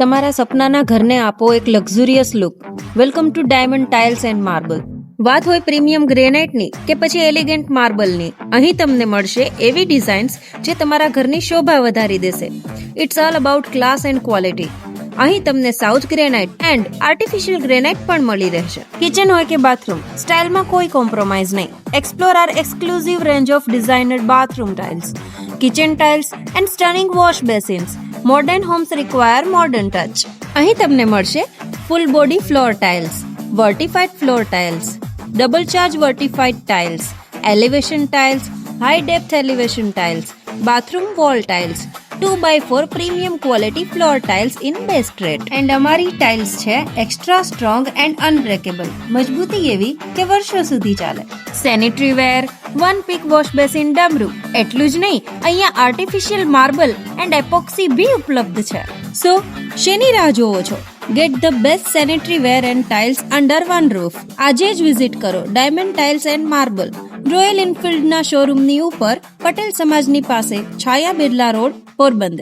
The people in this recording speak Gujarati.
તમારા સપનાના ઘરને આપો એક luxurious look. Welcome to diamond tiles and marble. વાત હોય પ્રીમિયમ ગ્રેનાઇટની કે પછી એલિગન્ટ માર્બલની, અહીં તમને મળશે એવી ડિઝાઇન્સ જે તમારા ઘરની શોભા વધારી દેશે. It's all about class and quality. અહીં તમને south granite and artificial granite પણ મળી રહેશે. કિચન હોય કે બાથરૂમ, સ્ટાઇલમાં કોઈ કોમ્પ્રોમાઇઝ નહીં. Explore are exclusive range of designer bathroom tiles, kitchen tiles and stunning wash basins. Modern homes require modern touch. અહીં તમને મળશે full body floor tiles, vitrified floor tiles, double charge vitrified tiles, elevation tiles, high depth elevation tiles, bathroom wall tiles, 2x4 premium quality floor tiles in best rate. And અમારી ટાઇલ્સ છે એક્સ્ટ્રા સ્ટ્રોંગ એન્ડ અનબ્રેકેબલ, મજબૂતી એવી કે વર્ષો સુધી ચાલે. સેનિટરી વેર, વન પીક વોશ બેસિન ડમરૂ. એટલું જ નહીં, અહીંયા આર્ટિફિશિયલ માર્બલ એન્ડ એપોક્સી બી ઉપલબ્ધ છે. સો શેની રાહ જોવો છો? Get the best sanitary ware and tiles under one roof. આજે જ વિઝિટ કરો Diamond tiles and marble, Royal એનફિલ્ડના શોરૂમની ઉપર, પટેલ સમાજની પાસે, છાયા બિરલા રોડ, પોરબંદર.